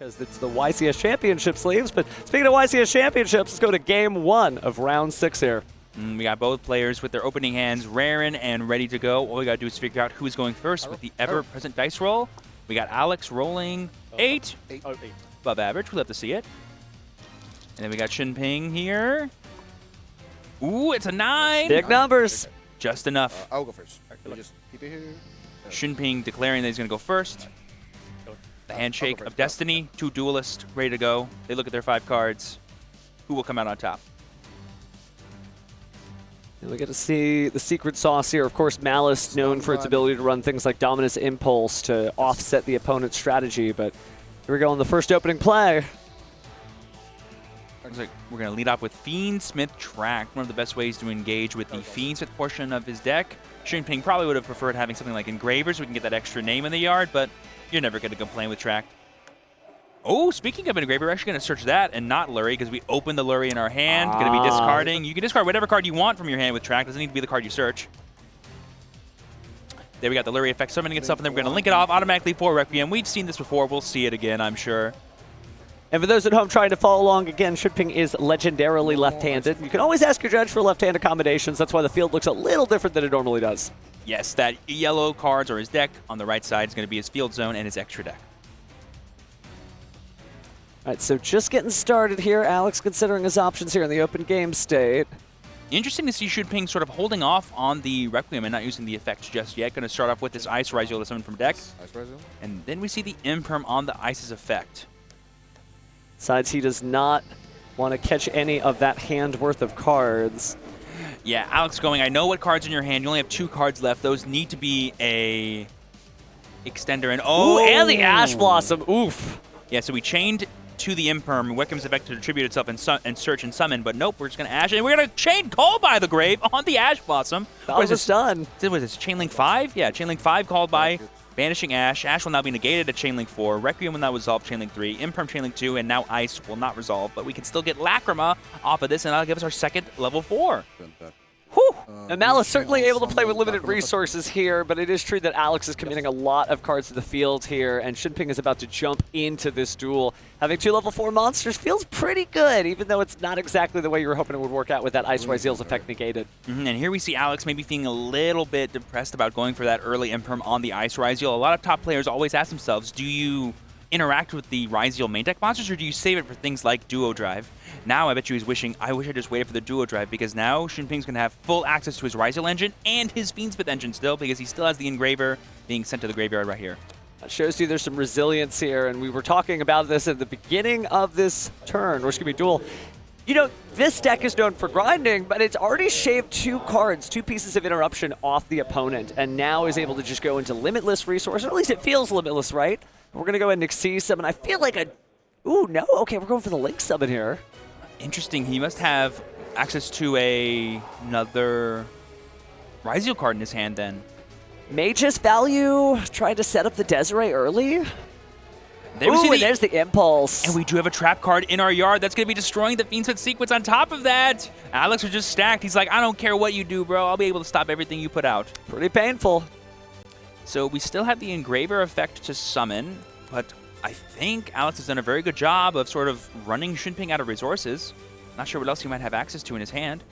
because it's the YCS Championship sleeves. But speaking of YCS Championships, let's go to game 1 of round 6 here. We got both players with their opening hands raring and ready to go. All we got to do is figure out who's going first with the ever-present dice roll. We got Alex rolling 8. Above average. We'll have to see it. And then we got Shunping here. Ooh, it's a 9. Big numbers. Just enough. I'll go first. Just keep it here. Shunping declaring that he's going to go first. The handshake of destiny. 2 duelists ready to go. They look at their 5 cards. Who will come out on top? And we get to see the secret sauce here. Of course, Malice, known for its ability to run things like Dominus Impulse to offset the opponent's strategy. But here we go on the first opening play. Looks like we're going to lead off with Fiendsmith Tract, one of the best ways to engage with the Fiendsmith portion of his deck. Shunping probably would have preferred having something like Engraver so we can get that extra name in the yard, but you're never going to complain with Tract. Oh, speaking of Engraver, we're actually going to search that and not Lurry because we opened the Lurry in our hand. Going to be discarding. You can discard whatever card you want from your hand with Tract. Doesn't need to be the card you search. There we got the Lurry effect summoning itself, and then we're going to link it off automatically for Requiem. We've seen this before. We'll see it again, I'm sure. And for those at home trying to follow along, again, Shunping is legendarily left-handed. You can always ask your judge for left-hand accommodations. That's why the field looks a little different than it normally does. Yes, that yellow cards or his deck on the right side is going to be his field zone and his extra deck. All right, so just getting started here. Alex considering his options here in the open game state. Interesting to see Shunping sort of holding off on the Requiem and not using the effects just yet. Going to start off with this Ice Rise to summon from deck. And then we see the Imperm on the Ice's effect. Besides, he does not want to catch any of that hand worth of cards. Yeah, Alex going, I know what cards in your hand. You only have 2 cards left. Those need to be a extender. And Ooh, and the Ash Blossom. Oof. Yeah, so we chained to the Imperm. Requiem's effect to retribute itself and search and summon. But nope, we're just going to Ash. And we're going to chain Called by the Grave on the Ash Blossom. That was done. What was this, Chainlink 5? Yeah, Chainlink 5 Called by. Banishing Ash. Ash will now be negated at Chainlink 4. Requiem will now resolve Chainlink 3. Imperm Chainlink 2. And now Ice will not resolve. But we can still get Lacrima off of this, and that'll give us our second level 4. Whew. And Malice certainly able to play with limited resources here, but it is true that Alex is committing a lot of cards to the field here, and Shunping is about to jump into this duel. Having 2 level 4 monsters feels pretty good, even though it's not exactly the way you were hoping it would work out with that Ice Rise Eels effect negated. And here we see Alex maybe feeling a little bit depressed about going for that early Imperm on the Ice Rise Eel. A lot of top players always ask themselves, do you interact with the Rise Eel main deck monsters, or do you save it for things like Duo Drive? Now I bet you he's wishing, I wish I just waited for the Duo Drive, because now Shunping's going to have full access to his Rise Eel engine and his Fiendsmith engine still, because he still has the Engraver being sent to the graveyard right here. That shows you there's some resilience here, and we were talking about this at the beginning of this turn, or excuse me, duel. You know, this deck is known for grinding, but it's already shaved 2 cards, 2 pieces of interruption off the opponent, and now is able to just go into limitless resource, or at least it feels limitless, right? We're going to go ahead and Xyz summon. I feel like a... Ooh, no. Okay, we're going for the Link summon here. Interesting. He must have access to another Rise Eel card in his hand then. Mage's value, trying to set up the Desiree early. There Ooh, and there's the Impulse. And we do have a trap card in our yard that's going to be destroying the Fiendsmith sequence on top of that. Alex was just stacked. He's like, I don't care what you do, bro. I'll be able to stop everything you put out. Pretty painful. So we still have the Engraver effect to summon, but I think Alex has done a very good job of sort of running Shunping out of resources. Not sure what else he might have access to in his hand.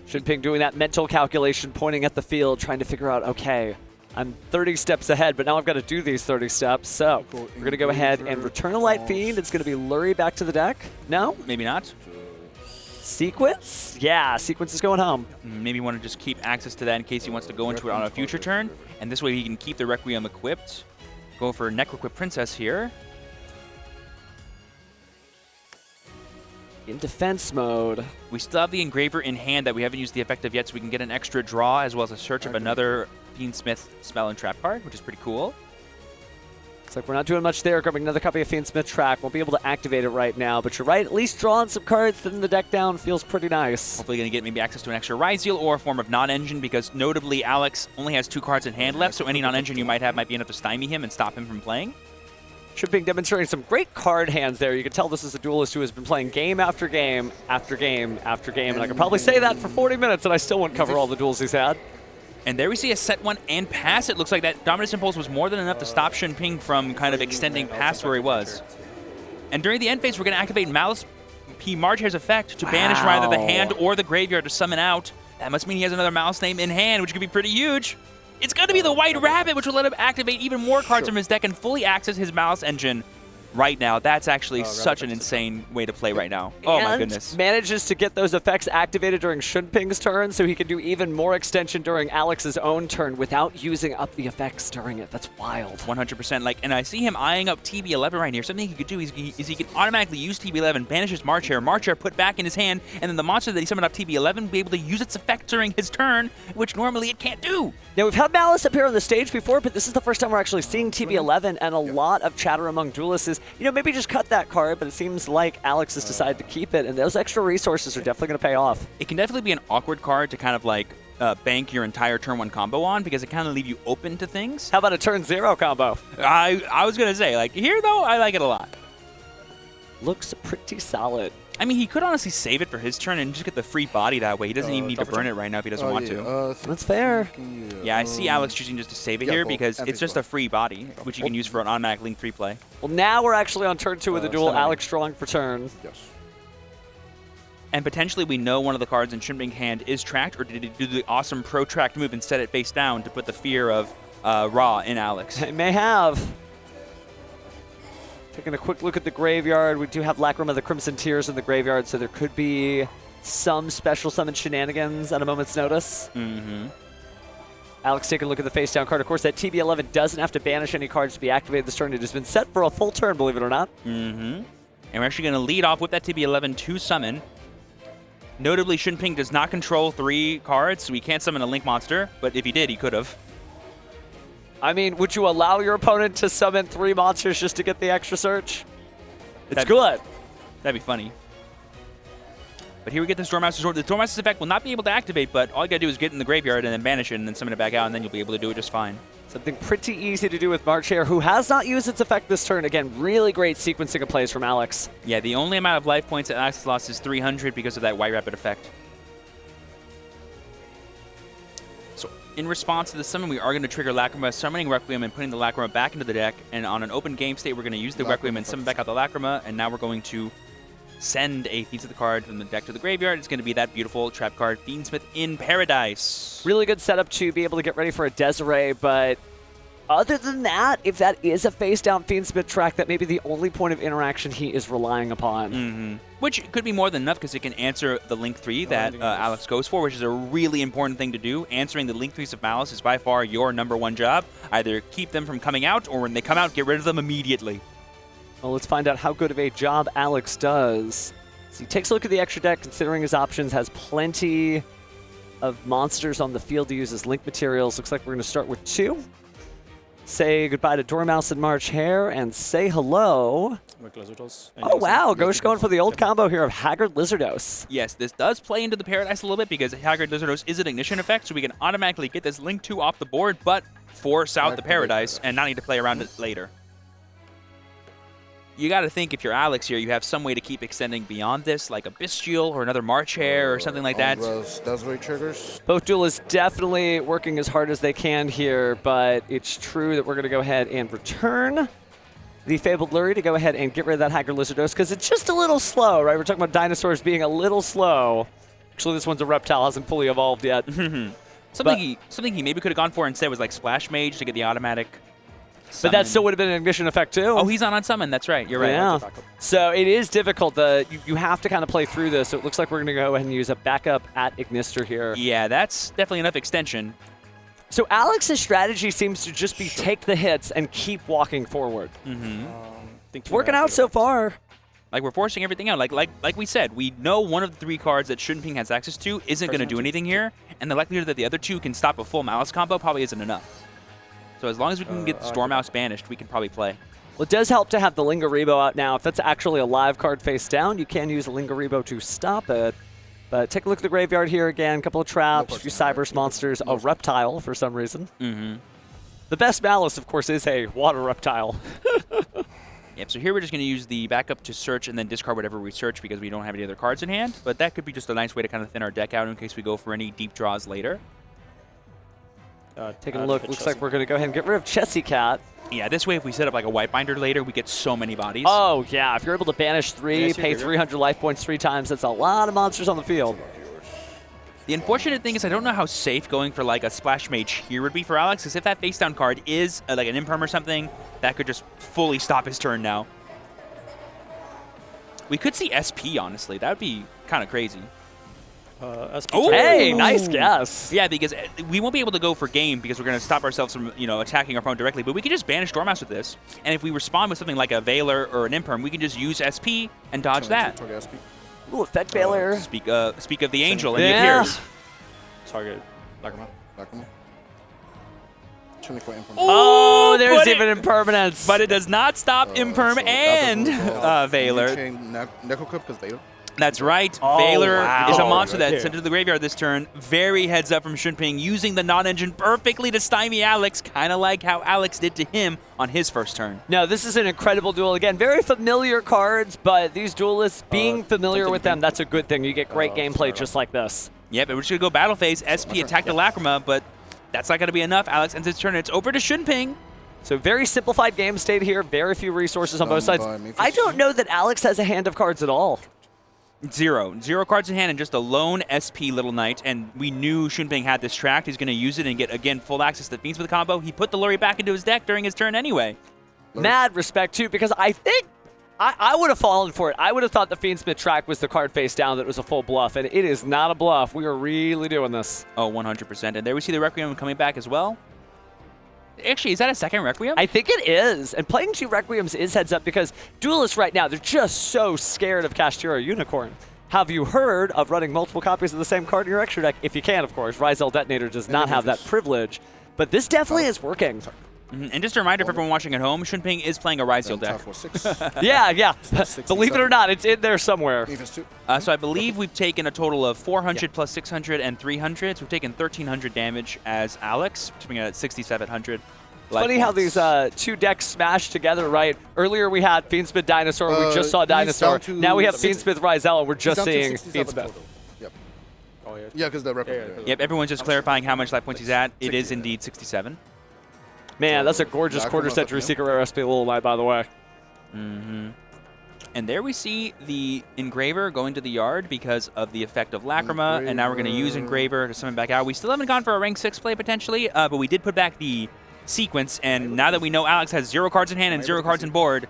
Shunping doing that mental calculation, pointing at the field, trying to figure out, okay, I'm 30 steps ahead, but now I've got to do these 30 steps. So we're going to go ahead and return a Light Fiend. It's going to be Lurry back to the deck. No? Maybe not. Sequence? Yeah, Sequence is going home. Maybe want to just keep access to that in case he wants to go into it on a future turn. And this way he can keep the Requiem equipped. Go for Necroquip Princess here. In defense mode. We still have the Engraver in hand that we haven't used the effect of yet, so we can get an extra draw as well as a search of another Fiendsmith spell and trap card, which is pretty cool. It's like we're not doing much there. Grabbing another copy of Fiendsmith Tract. Won't be able to activate it right now, but you're right. At least drawing some cards, thinning the deck down feels pretty nice. Hopefully going to get maybe access to an extra Rise Eel or a form of non-engine, because notably Alex only has 2 cards in hand left, so any non-engine you might have might be enough to stymie him and stop him from playing. Shunping demonstrating some great card hands there. You can tell this is a duelist who has been playing game after game after game after game, and I could probably say that for 40 minutes and I still wouldn't cover all the duels he's had. And there we see a set one and pass. It looks like that Dominus Impulse was more than enough to stop Shunping from kind of extending past where he was. And during the end phase, we're going to activate Malice P. Margehair's effect to banish either the hand or the graveyard to summon out. That must mean he has another Malice name in hand, which could be pretty huge. It's going to be the White Rabbit, which will let him activate even more cards from his deck and fully access his Malice engine right now. That's actually such an insane way to play right now. Oh my goodness. Manages to get those effects activated during Shunping's turn, so he can do even more extension during Alex's own turn without using up the effects during it. That's wild. 100%. Like, and I see him eyeing up TB11 right here. Something he could do is he can automatically use TB11, banishes Margehair put back in his hand, and then the monster that he summoned up TB11 will be able to use its effect during his turn, which normally it can't do. Now, we've had Malice appear on the stage before, but this is the first time we're actually seeing TB11, and a lot of chatter among duelists is, maybe just cut that card, but it seems like Alex has decided to keep it, and those extra resources are definitely going to pay off. It can definitely be an awkward card to kind of like bank your entire turn 1 combo on, because it kind of leave you open to things. How about a turn 0 combo? I was going to say, like, here though, I like it a lot. Looks pretty solid. I mean, he could honestly save it for his turn and just get the free body that way. He doesn't even need to burn it right now if he doesn't want to. That's fair. Yeah, I see Alex choosing just to save it here because it's just a free body, which you can use for an automatic Link 3 play. Well, now we're actually on turn 2 of the duel. Alex drawing for turn. Yes. And potentially we know one of the cards in Shunping's hand is tracked, or did he do the awesome protract move and set it face down to put the fear of Ra in Alex? It may have. Taking a quick look at the graveyard, we do have Lacrima the Crimson Tears in the graveyard, so there could be some special summon shenanigans at a moment's notice. Alex taking a look at the face-down card. Of course, that TB11 doesn't have to banish any cards to be activated this turn. It has been set for a full turn, believe it or not. And we're actually going to lead off with that TB11 to summon. Notably, Shunping does not control 3 cards, so he can't summon a Link monster, but if he did, he could have. I mean, would you allow your opponent to summon 3 monsters just to get the extra search? It's good. That'd be funny. But here we get the Stormmaster's Sword. The Stormmaster's effect will not be able to activate, but all you gotta do is get in the graveyard and then banish it and then summon it back out, and then you'll be able to do it just fine. Something pretty easy to do with Margehair, who has not used its effect this turn. Again, really great sequencing of plays from Alex. Yeah, the only amount of life points that Alex has lost is 300 because of that White Rabbit effect. So in response to the summon, we are going to trigger Lacrima, summoning Requiem and putting the Lacrima back into the deck. And on an open game state, we're going to use the Requiem and summon back out the Lacrima. And now we're going to send a Fiends of the card from the deck to the graveyard. It's going to be that beautiful trap card, Fiendsmith in Paradise. Really good setup to be able to get ready for a Desiree, but other than that, if that is a face-down Fiendsmith track, that may be the only point of interaction he is relying upon. Which could be more than enough because it can answer the Link 3 that Alex goes for, which is a really important thing to do. Answering the Link 3s of Malice is by far your #1 job. Either keep them from coming out, or when they come out, get rid of them immediately. Well, let's find out how good of a job Alex does. So he takes a look at the extra deck, considering his options, has plenty of monsters on the field to use as Link materials. Looks like we're going to start with 2. Say goodbye to Dormouse and Margehair, and say hello. Oh, wow. Ghosh going for the old combo here of Haggard Lizardos. Yes, this does play into the Paradise a little bit because Haggard Lizardos is an ignition effect, so we can automatically get this Link 2 off the board, but force out the Paradise and not need to play around it later. You got to think if you're Alex here, you have some way to keep extending beyond this, like a Bestial or another Margehair or something like that. Desiree triggers. Both duelists definitely working as hard as they can here, but it's true that we're going to go ahead and return the Fabled Lurie to go ahead and get rid of that Haggard Lizardos because it's just a little slow, right? We're talking about dinosaurs being a little slow. Actually, this one's a reptile, hasn't fully evolved yet. Something he maybe could have gone for instead was like Splash Mage to get the automatic summon. But that still would have been an ignition effect too. Oh, he's on unsummon. That's right. You're right. Yeah. So it is difficult. You have to kind of play through this. So it looks like we're going to go ahead and use a backup at Ignister here. Yeah, that's definitely enough extension. So Alex's strategy seems to just be take the hits and keep walking forward. It's working out so far. Like, we're forcing everything out. Like we said, we know one of the 3 cards that Shunping has access to isn't going to do anything here, and the likelihood that the other 2 can stop a full Malice combo probably isn't enough. So as long as we can get the Stormmouse banished, we can probably play. Well, it does help to have the Lingaribo out now. If that's actually a live card face down, you can use a Lingaribo to stop it. But take a look at the graveyard here again. A couple of traps, a few Cyberse monsters, a reptile for some reason. The best Malice, of course, is a water reptile. Yep, so here we're just going to use the backup to search and then discard whatever we search because we don't have any other cards in hand. But that could be just a nice way to kind of thin our deck out in case we go for any deep draws later. Taking a look, looks like we're going to go ahead and get rid of Chessy Cat. Yeah, this way if we set up like a white binder later, we get so many bodies. Oh, yeah. If you're able to banish 3, pay 300 life points 3 times, that's a lot of monsters on the field. The unfortunate thing is I don't know how safe going for like a Splash Mage here would be for Alex, because if that face down card is like an Imperm or something, that could just fully stop his turn now. We could see SP, honestly. That would be kind of crazy. SP Hey, nice guess. Yeah, because we won't be able to go for game because we're going to stop ourselves from, attacking our opponent directly. But we can just banish Dormouse with this. And if we respond with something like a Veiler or an Imperm, we can just use SP and dodge that. Ooh, Effect Veiler. Speak of the angel, and Yeah. he appears. Target Lacrima. Oh, there's but even Impermanence. But it does not stop Imperm and Veiler. because Veiler. That's right. Oh, Veiler wow. is a monster Right that's sent to the graveyard this turn. Very heads up from Shunping, using the non-engine perfectly to stymie Alex, kind of like how Alex did to him on his first turn. No, this is an incredible duel. Again, very familiar cards, but these duelists, being familiar with them, that's a good thing. You get great gameplay just like this. Yep, but we're just going to go battle phase. SP attack the Lacrima, but that's not going to be enough. Alex ends his turn. It's over to Shunping. So very simplified game state here. Very few resources on both sides. Done by me. I don't know that Alex has a hand of cards at all. Zero cards in hand and just a lone SP Little Knight, and we knew Shunping had this tracked. He's going to use it and get, again, full access to the Fiends with the combo. He put the Lurry back into his deck during his turn anyway. Mad respect, too, because I think I would have fallen for it. I would have thought the Fiendsmith track was the card face down that was a full bluff, and it is not a bluff. We are really doing this. Oh, 100%. And there we see the Requiem coming back as well. Actually, is that a second Requiem? I think it is. And playing 2 Requiems is heads up because duelists right now, they're just so scared of Kashtira Unicorn. Have you heard of running multiple copies of the same card in your extra deck? If you can, of course. Ryzel Detonator does not have that privilege. But this definitely is working. And just a reminder for everyone watching at home, Shunping is playing a Ryzel deck. Yeah. Believe it or not, it's in there somewhere. So I believe we've taken a total of 400 plus 600 and 300. So we've taken 1,300 damage as Alex, coming in at 6,700. Funny how these 2 decks smash together, right? Earlier we had Fiendsmith Dinosaur, we just saw Dinosaur. Now we have Fiendsmith Ryzel, and we're just seeing Fiendsmith. Yep. Oh, yeah. Yeah, because the record. Yep, everyone's just clarifying how much life points he's at. It is indeed 67. Man, that's a gorgeous quarter-century Secret Rare SP Little Knight, by the way. And there we see the Engraver going to the yard because of the effect of Lacrima, and now we're going to use Engraver to summon back out. We still haven't gone for a rank 6 play, potentially, but we did put back the sequence, and now that we know Alex has 0 cards in hand and 0 cards in board,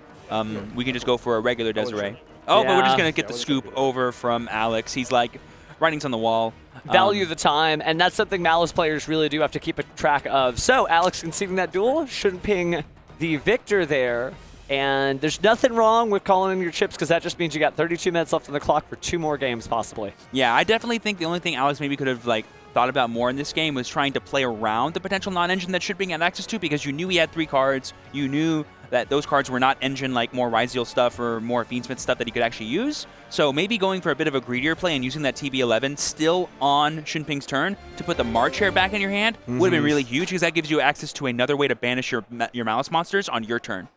we can just go for a regular Desiree. Oh, but we're just going to get the scoop over from Alex. He's like, writing's on the wall. Value the time, and that's something Malice players really do have to keep a track of. So, Alex conceding that duel, Shunping the victor there, and there's nothing wrong with calling in your chips because that just means you got 32 minutes left on the clock for 2 more games, possibly. Yeah, I definitely think the only thing Alex maybe could have thought about more in this game was trying to play around the potential non-engine that Shunping had access to, because you knew he had 3 cards. You knew that those cards were not engine like more Ryzeal stuff or more Fiendsmith stuff that he could actually use. So maybe going for a bit of a greedier play and using that TB11 still on Shunping's turn to put the March Hare back in your hand would have been really huge, because that gives you access to another way to banish your Malice monsters on your turn.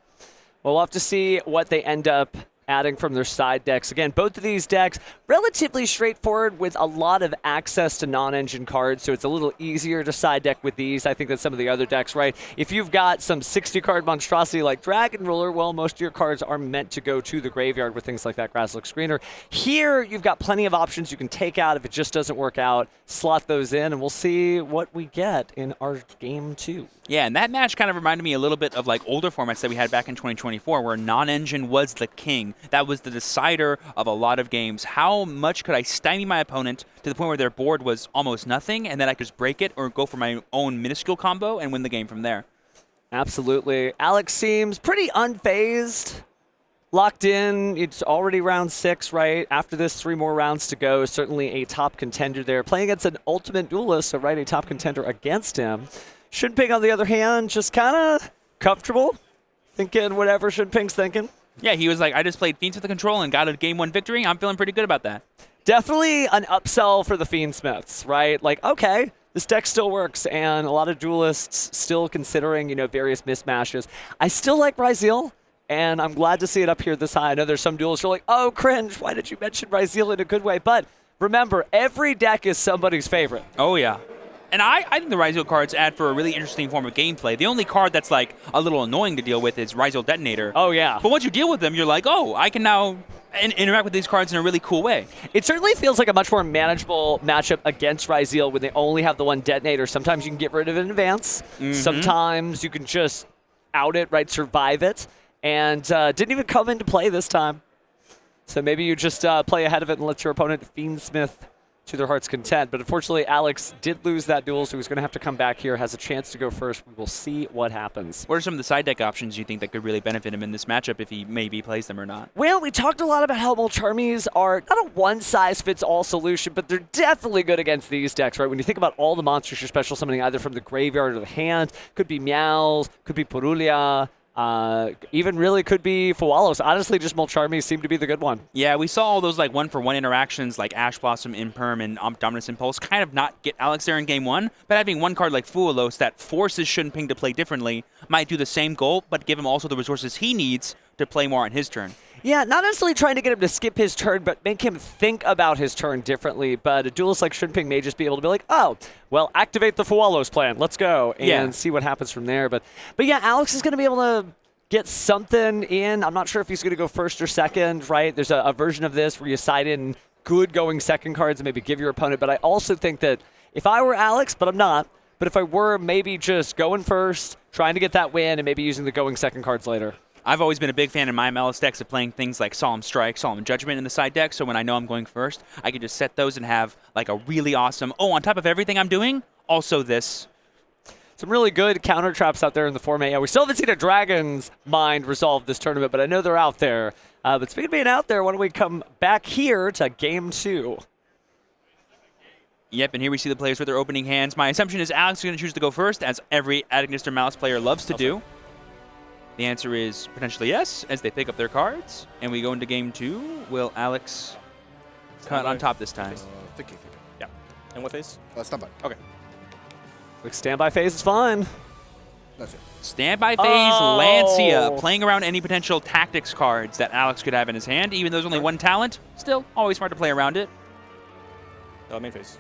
Well, we'll have to see what they end up adding from their side decks. Again, both of these decks relatively straightforward with a lot of access to non-engine cards, so it's a little easier to side deck with these, I think, than some of the other decks, right? If you've got some 60-card monstrosity like Dragon Ruler, well, most of your cards are meant to go to the graveyard with things like that Grasslook Screener. Here, you've got plenty of options you can take out if it just doesn't work out, slot those in, and we'll see what we get in our game 2. Yeah, and that match kind of reminded me a little bit of older formats that we had back in 2024 where non-engine was the king. That was the decider of a lot of games. How much could I stymie my opponent to the point where their board was almost nothing, and then I could just break it or go for my own minuscule combo and win the game from there? Absolutely. Alex seems pretty unfazed. Locked in. It's already round 6, right? After this, 3 more rounds to go. Certainly a top contender there. Playing against an ultimate duelist, so right, a top contender against him. Shunping, on the other hand, just kind of comfortable, thinking whatever Shunping's thinking. Yeah, he was like, I just played Fiends with the control and got a game 1 victory. I'm feeling pretty good about that. Definitely an upsell for the Fiendsmiths, right? Like, okay, this deck still works, and a lot of duelists still considering, various mismatches. I still like Ryzeal, and I'm glad to see it up here this high. I know there's some duelists who are like, oh, cringe, why did you mention Ryzeal in a good way? But remember, every deck is somebody's favorite. Oh, yeah. And I think the Ryziel cards add for a really interesting form of gameplay. The only card that's like a little annoying to deal with is Ryziel Detonator. Oh, yeah. But once you deal with them, you're like, oh, I can now interact with these cards in a really cool way. It certainly feels like a much more manageable matchup against Ryziel when they only have the one detonator. Sometimes you can get rid of it in advance. Sometimes you can just out it, right, survive it. And didn't even come into play this time. So maybe you just play ahead of it and let your opponent Fiendsmith to their heart's content. But unfortunately, Alex did lose that duel, so he's going to have to come back here, has a chance to go first. We will see what happens. What are some of the side deck options you think that could really benefit him in this matchup if he maybe plays them or not? Well, we talked a lot about how Molcharmies are not a one-size-fits-all solution, but they're definitely good against these decks, right? When you think about all the monsters you're special summoning either from the graveyard or the hand, could be Meows, could be Purulia, even really could be Fualos. Honestly, just Molcharmies seem to be the good one. Yeah, we saw all those like one-for-one interactions like Ash Blossom, Imperm, and Dominus Impulse kind of not get Alex there in game one, but having one card like Fualos that forces Shunping to play differently might do the same goal, but give him also the resources he needs to play more on his turn. Yeah, not necessarily trying to get him to skip his turn, but make him think about his turn differently. But a duelist like Shunping may just be able to be like, oh, well, activate the Fualos plan. Let's go and see what happens from there. But yeah, Alex is going to be able to get something in. I'm not sure if he's going to go first or second, right? There's a version of this where you side in good going second cards and maybe give your opponent. But I also think that if I were Alex, but I'm not, but if I were maybe just going first, trying to get that win, and maybe using the going second cards later. I've always been a big fan in my Malice decks of playing things like Solemn Strike, Solemn Judgment in the side deck, so when I know I'm going first, I can just set those and have like a really awesome, oh, on top of everything I'm doing, also this. Some really good counter traps out there in the format. Yeah, we still haven't seen a Dragon's Mind resolve this tournament, but I know they're out there. But speaking of being out there, why don't we come back here to game 2? Yep, and here we see the players with their opening hands. My assumption is Alex is going to choose to go first, as every Adagnister Malice player loves to do. The answer is potentially yes, as they pick up their cards. And we go into game 2. Will Alex cut on top this time? Thinking. Yeah. And what phase? Stand by. Okay. Quick standby phase is fun. That's it. Standby phase, Lancia, playing around any potential tactics cards that Alex could have in his hand. Even though there's only one talent, still always smart to play around it. Main phase.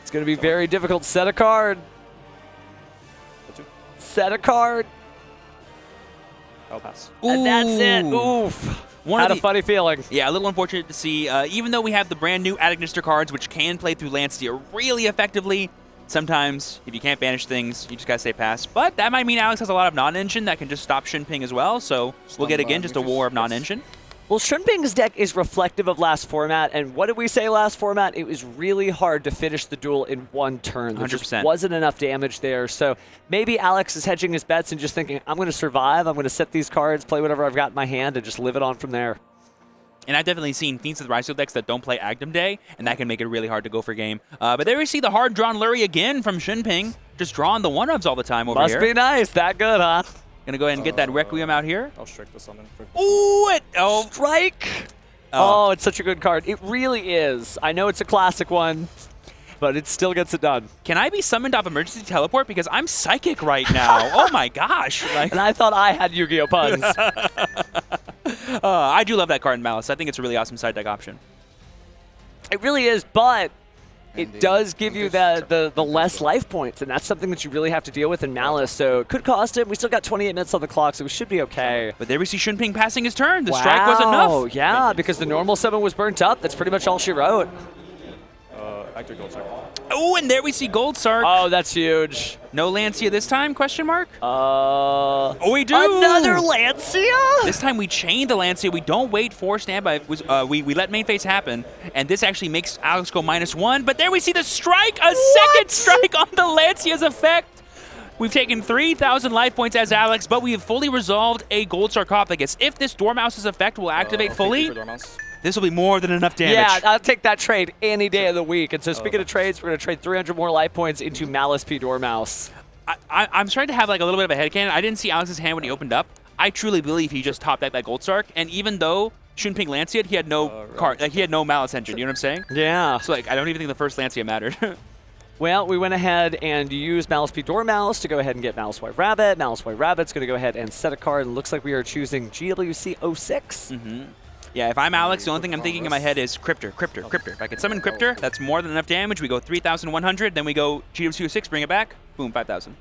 It's going to be very difficult. Set a card. Set a card. I'll pass. And that's it. Oof. Had a funny feeling. Yeah, a little unfortunate to see. Even though we have the brand new Adagnister cards, which can play through Lancia really effectively, sometimes if you can't banish things, you just got to say pass. But that might mean Alex has a lot of non-engine that can just stop Shunping as well. So we'll get, again, just a war of non-engine. Well, Shunping's deck is reflective of last format, and what did we say last format? It was really hard to finish the duel in one turn. There 100%. just wasn't enough damage there, so maybe Alex is hedging his bets and just thinking, I'm going to survive, I'm going to set these cards, play whatever I've got in my hand, and just live it on from there. And I've definitely seen Fiends with Ryziel decks that don't play Agdam Day, and that can make it really hard to go for game. But there we see the hard-drawn Lurry again from Shunping, just drawing the one-ofs all the time over here. Must be nice. That good, huh? Gonna go ahead and get that Requiem out here. I'll strike this summon. Ooh, Strike! Oh, it's such a good card. It really is. I know it's a classic one, but it still gets it done. Can I be summoned off Emergency Teleport? Because I'm psychic right now. Oh my gosh. And I thought I had Yu-Gi-Oh! Puns. I do love that card in Malice. I think it's a really awesome side deck option. It really is, but it does give you the less life points, and that's something that you really have to deal with in Malice, so it could cost him. We still got 28 minutes on the clock, so we should be okay. But there we see Shunping passing his turn. The strike was enough. Oh, yeah, because the normal summon was burnt up. That's pretty much all she wrote. Active Gold Sark. Oh, and there we see Gold Sark. Oh, that's huge. No Lancia this time, question mark? Oh, we do. Another Lancia? This time we chain the Lancia. We don't wait for standby. We let main phase happen, and this actually makes Alex go -1. But there we see the strike, second strike on the Lancia's effect. We've taken 3,000 life points as Alex, but we have fully resolved a Gold Sarcophagus. If this Dormouse's effect will activate fully, this will be more than enough damage. Yeah, I'll take that trade any day of the week. And so speaking of trades, we're going to trade 300 more life points into Malice P. Dormouse. I'm starting to have like a little bit of a headcanon. I didn't see Alex's hand when he opened up. I truly believe he just topped that Gold Sark, and even though Shunping Lancia, he had no card, like he had no Malice engine. You know what I'm saying? Yeah. So like, I don't even think the first Lancia mattered. Well, we went ahead and used Malice P. Dormouse to go ahead and get Malice White Rabbit. Malice White Rabbit's going to go ahead and set a card. It looks like we are choosing GWC 06. Yeah, if I'm Alex, the only thing I'm thinking in my head is Cryptor, Cryptor, Cryptor. If I could summon Cryptor, that's more than enough damage. We go 3,100, then we go GW6, bring it back, boom, 5,000.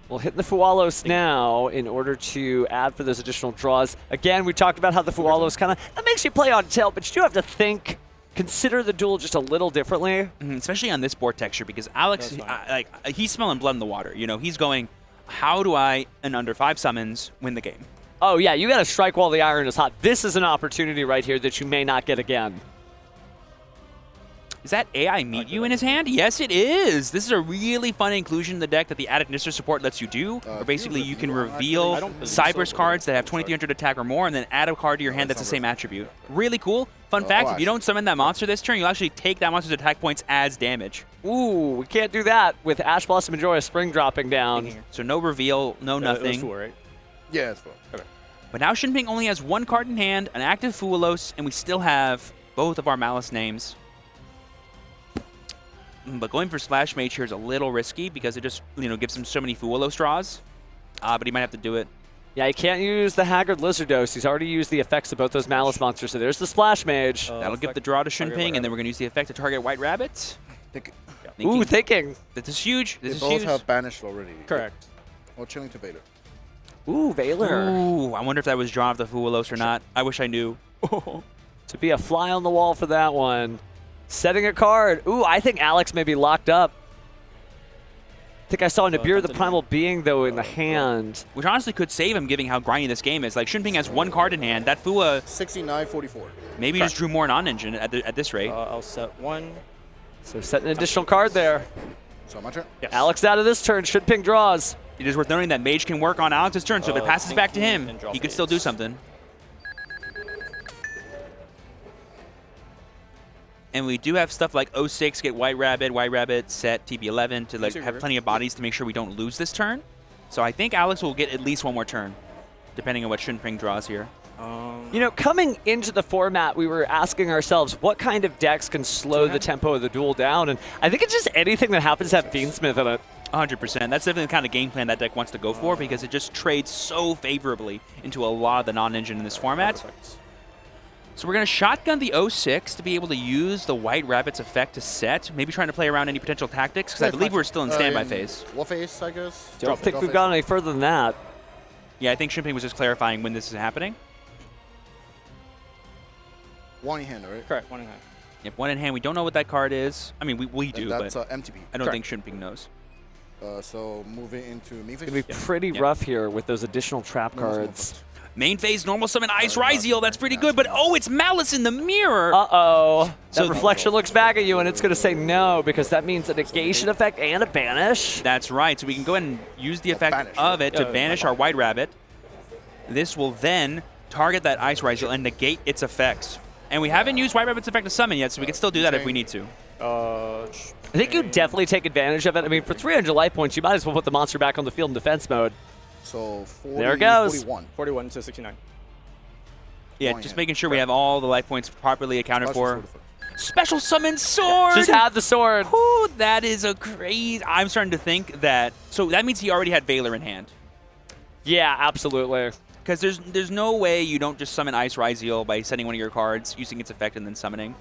We'll hit the Fualos now in order to add for those additional draws. Again, we talked about how the Fualos kind of, that makes you play on tilt, but you do have to think, consider the duel just a little differently. Especially on this board texture, because Alex, he's smelling blood in the water. You know, he's going, how do I, in under 5 summons, win the game? Oh yeah, you got to strike while the iron is hot. This is an opportunity right here that you may not get again. Is that AI Meet You in his hand? Yes, it is. This is a really fun inclusion in the deck that the added Nistra support lets you do. Where basically you can reveal Cyber's cards that have 2,300 attack or more and then add a card to your hand that's the same attribute. Really cool. Fun fact, if you don't summon that monster this turn, you'll actually take that monster's attack points as damage. Ooh, we can't do that with Ash Blossom and Joy of Spring dropping down. So no reveal, no nothing. Fool, right? Yeah, it's fun. Okay. But now Shunping only has 1 card in hand, an active Fualos, and we still have both of our Malice names. But going for Splash Mage here is a little risky because it just, gives him so many Fualos draws. But he might have to do it. Yeah, he can't use the Haggard Lizardos. He's already used the effects of both those Malice monsters, so there's the Splash Mage. That'll give the draw to Shunping, and then we're going to use the effect to target White Rabbit. Ooh, thinking. This is huge. This They is both huge. have banished already. Correct. Or chilling to Vader. Ooh, Valor. Ooh, I wonder if that was drawn off the Fualos or not. I wish I knew. To be a fly on the wall for that one. Setting a card. Ooh, I think Alex may be locked up. I think I saw Nibiru the Primal Being, though, in the hand. Which honestly could save him, given how grindy this game is. Like, Shunping has 1 card in hand. That Fua 69-44. maybe just drew more non-engine at this rate. I'll set 1. So set an additional card there. So my turn? Yes. Alex out of this turn. Shunping draws. It is worth noting that Mage can work on Alex's turn, so if it passes back to him, and draw he could still do phase. something. And we do have stuff like 06, get White Rabbit, set TB11 to like have plenty of bodies to make sure we don't lose this turn. So I think Alex will get at least 1 more turn, depending on what Shunping draws here. You know, coming into the format, we were asking ourselves what kind of decks can slow the tempo of the duel down, and I think it's just anything that happens to have Fiendsmith in it. 100%. That's definitely the kind of game plan that deck wants to go for because it just trades so favorably into a lot of the non-engine in this format. So we're going to shotgun the 06 to be able to use the White Rabbit's effect to set, maybe trying to play around any potential tactics, because I believe we're still in standby phase. What phase, I guess? Don't think we've gone any further than that. Yeah, I think Shunping was just clarifying when this is happening. 1 in hand, right? Correct, 1 in hand. Yep, 1 in hand. We don't know what that card is. I mean, we do, And that's but MTB. I don't think Shunping knows. So moving into main phase. It's going to be pretty rough here with those additional trap cards. Main phase, normal summon Ice Ryziel. That's pretty good, but oh, it's Malice in the mirror. Uh-oh. So That reflection looks back at you, and it's going to say no, because that means a negation effect and a banish. That's right. So we can go ahead and use the effect banish. of it to banish our White Rabbit. This will then target that Ice Ryziel and negate its effects. And we haven't used White Rabbit's effect to summon yet, so we can still do that if we need to. I think you definitely take advantage of it. I mean, for 300 life points, you might as well put the monster back on the field in defense mode. So 40, There it goes. 41. 41 to 69. Yeah, One just hand. making sure we have all the life points properly accounted Special for. sword. Special summon sword! Just have the sword. Ooh, that is a crazy... I'm starting to think that... So that means he already had Valor in hand. Yeah, absolutely. Because there's no way you don't just summon Ice Ryziel by sending one of your cards, using its effect, and then summoning.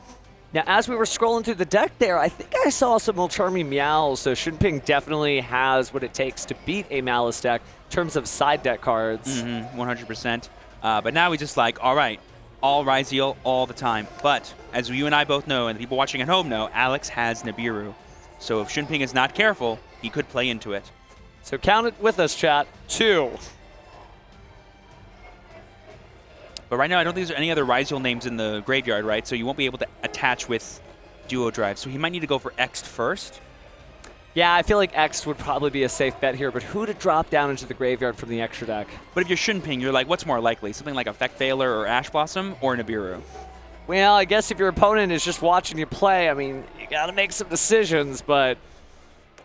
Now, as we were scrolling through the deck there, I think I saw some Charming Meows, so Shunping definitely has what it takes to beat a Malice deck in terms of side deck cards. 100%. But now he's just like, all right, all Ryziel all the time. But as you and I both know, and the people watching at home know, Alex has Nibiru. So if Shunping is not careful, he could play into it. So count it with us, chat. 2. But right now, I don't think there's any other Ryziel names in the graveyard, right? So you won't be able to attach with Duo Drive. So he might need to go for X first. Yeah, I feel like X would probably be a safe bet here, but who to drop down into the graveyard from the extra deck? But if you're Shunping, you're like, what's more likely? Something like Effect Veiler or Ash Blossom or Nibiru? Well, I guess if your opponent is just watching you play, I mean, you got to make some decisions, but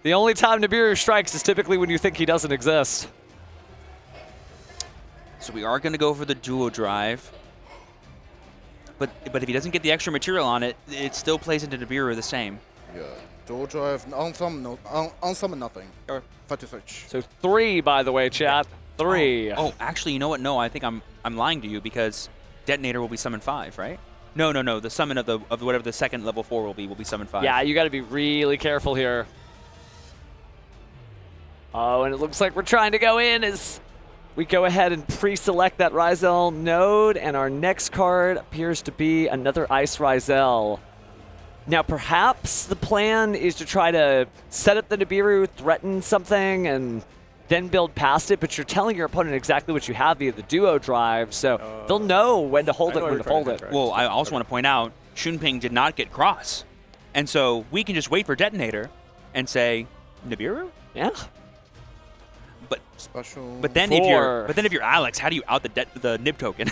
the only time Nibiru strikes is typically when you think he doesn't exist. So we are going to go for the Duo Drive. But if he doesn't get the extra material on it, it still plays into Nibiru the same. Yeah. Dual drive, on summon nothing. Or fight to search. So 3, by the way, chat. 3. Oh, actually, you know what? No, I think I'm lying to you because Detonator will be summon 5, right? No. The summon of whatever the second level 4 will be summon 5. Yeah, you got to be really careful here. Oh, and it looks like we're trying to go in as we go ahead and pre-select that Ryzel node, and our next card appears to be another Ice Ryzel. Now, perhaps the plan is to try to set up the Nibiru, threaten something, and then build past it, but you're telling your opponent exactly what you have via the duo drive, so they'll know when to hold it, when to fold it. Well, I also want to point out, Shunping did not get cross. And so we can just wait for Detonator and say, Nibiru? Yeah. Special. But then if you're Alex, how do you out the Nib token?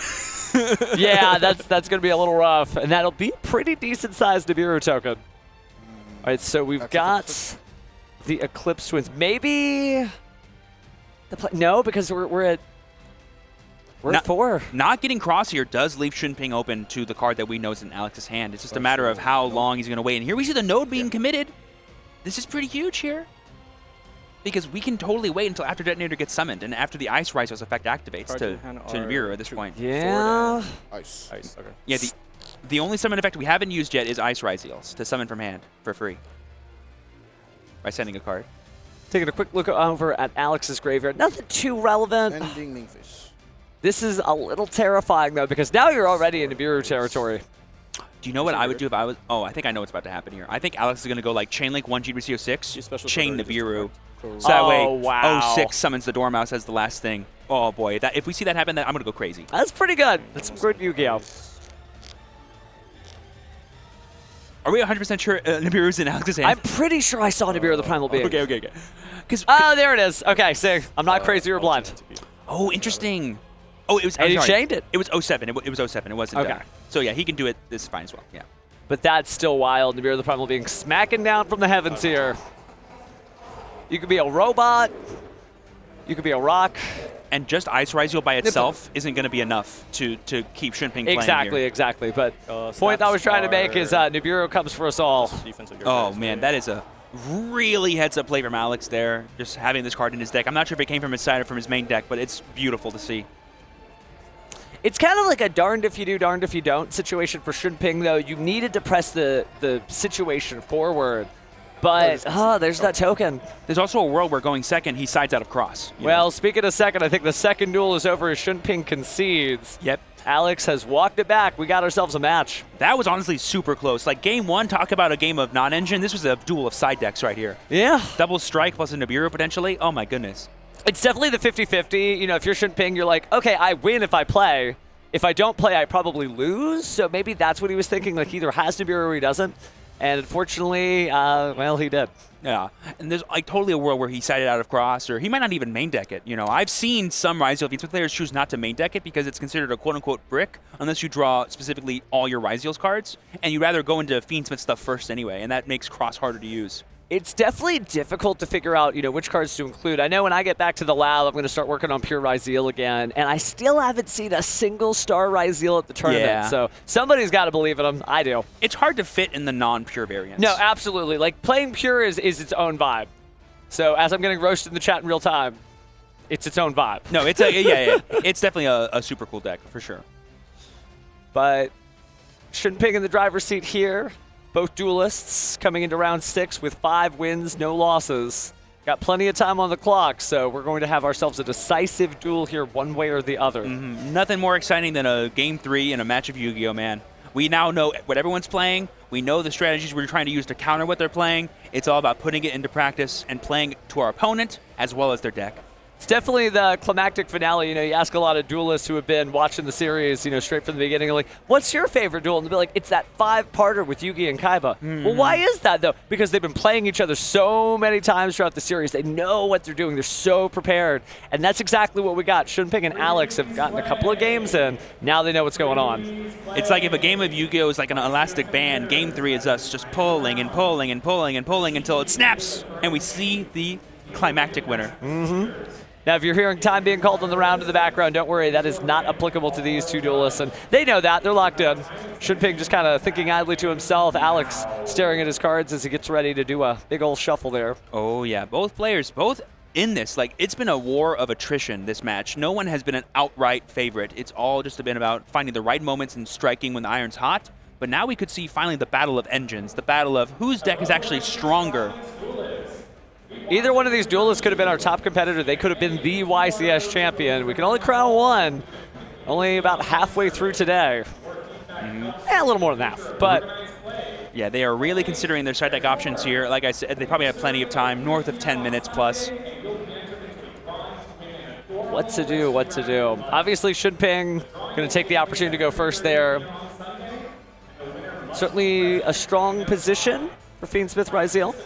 Yeah, that's going to be a little rough, and that'll be a pretty decent-sized Nibiru token. All right, so we've got the Eclipse Twins. Maybe no, because we're at 4. Not getting cross here does leave Shunping open to the card that we know is in Alex's hand. It's just a matter of how long he's going to wait. And here we see the node being committed. This is pretty huge here. Because we can totally wait until after Detonator gets summoned and after the Ice Riser's effect activates to Nibiru at this point. Yeah. Ice. Okay. Yeah, the only summon effect we haven't used yet is Ice Ryseals to summon from hand for free by sending a card. Taking a quick look over at Alex's graveyard. Nothing too relevant. Ending Mingfish. This is a little terrifying, though, because now you're already in Nibiru territory. Do you know what I would do if I was... Oh, I think I know what's about to happen here. I think Alex is going to go like Chainlink 1 GBC06, Chain Nibiru. So that way, wow. 06 summons the Dormouse as the last thing. Oh boy, if we see that happen, then I'm going to go crazy. That's pretty good. That's some good Yu-Gi-Oh! Are we 100% sure Nibiru's in Alex's hand? I'm pretty sure I saw Nibiru the Primal Being. Okay. Oh, there it is. Okay, see, I'm not crazy or blind. Oh, interesting. Oh, it was. And he chained it. It was 07. It was 07. It wasn't. Okay. So yeah, he can do it. This is fine as well. Yeah. But that's still wild. Nibiru the Primal Being smacking down from the heavens here. You could be a robot. You could be a rock. And just Ice Ryzel by itself isn't going to be enough to keep Shunping playing here. Exactly. But point I was trying to make is Nibiru comes for us all. Oh man, that is a really heads-up play from Alex there. Just having this card in his deck. I'm not sure if it came from his side or from his main deck, but it's beautiful to see. It's kind of like a darned if you do, darned if you don't situation for Shunping, though. You needed to press the situation forward. But, there's that token. There's also a world where going second, he sides out of cross. Well, speaking of second, I think the second duel is over as Shunping concedes. Yep. Alex has walked it back. We got ourselves a match. That was honestly super close. Like, game one, talk about a game of non-engine. This was a duel of side decks right here. Yeah. Double strike plus a Nibiru potentially. Oh, my goodness. It's definitely the 50-50. You know, if you're Shunping, you're like, okay, I win if I play. If I don't play, I probably lose. So maybe that's what he was thinking. Like, he either has Nibiru or he doesn't. And unfortunately, well, he did. Yeah, and there's like totally a world where he sided out of cross, or he might not even main deck it. You know, I've seen some Ryzeal Fiends players choose not to main deck it because it's considered a quote-unquote brick unless you draw specifically all your Ryzeals cards, and you'd rather go into Fiendsmith stuff first anyway, and that makes cross harder to use. It's definitely difficult to figure out, you know, which cards to include. I know when I get back to the lab, I'm going to start working on pure Ryzeal again, and I still haven't seen a single star Ryzeal at the tournament. Yeah. So somebody's got to believe in him. I do. It's hard to fit in the non-pure variants. No, absolutely. Like, playing pure is its own vibe. So as I'm getting roasted in the chat in real time, it's its own vibe. No, it's yeah. It's definitely a super cool deck for sure. But Shunping in the driver's seat here. Both duelists coming into round 6 with 5 wins, no losses. Got plenty of time on the clock, so we're going to have ourselves a decisive duel here one way or the other. Mm-hmm. Nothing more exciting than a Game 3 in a match of Yu-Gi-Oh, man. We now know what everyone's playing. We know the strategies we're trying to use to counter what they're playing. It's all about putting it into practice and playing to our opponent as well as their deck. It's definitely the climactic finale. You know, you ask a lot of duelists who have been watching the series, you know, straight from the beginning, like, what's your favorite duel? And they'll be like, it's that 5-parter with Yugi and Kaiba. Well, why is that, though? Because they've been playing each other so many times throughout the series. They know what they're doing. They're so prepared. And that's exactly what we got. Shunping and Alex have gotten a couple of games in. Now they know what's going on. It's like if a game of Yu-Gi-Oh! Is like an elastic band, Game 3 is us just pulling and pulling and pulling and pulling until it snaps, and we see the climactic winner. Mm-hmm. Now, if you're hearing time being called on the round in the background, don't worry. That is not applicable to these two duelists, and they know that. They're locked in. Shunping just kind of thinking idly to himself. Alex staring at his cards as he gets ready to do a big old shuffle there. Oh, yeah. Both players, both in this. Like, it's been a war of attrition, this match. No one has been an outright favorite. It's all just been about finding the right moments and striking when the iron's hot. But now we could see finally the battle of engines, the battle of whose deck is actually stronger. Either one of these duelists could have been our top competitor. They could have been the YCS champion. We can only crown one. Only about halfway through today. A little more than half, but... Yeah, they are really considering their side deck options here. Like I said, they probably have plenty of time, north of 10 minutes plus. What to do, what to do. Obviously, Shunping going to take the opportunity to go first there. Certainly a strong position for Fiendsmith Ryziel.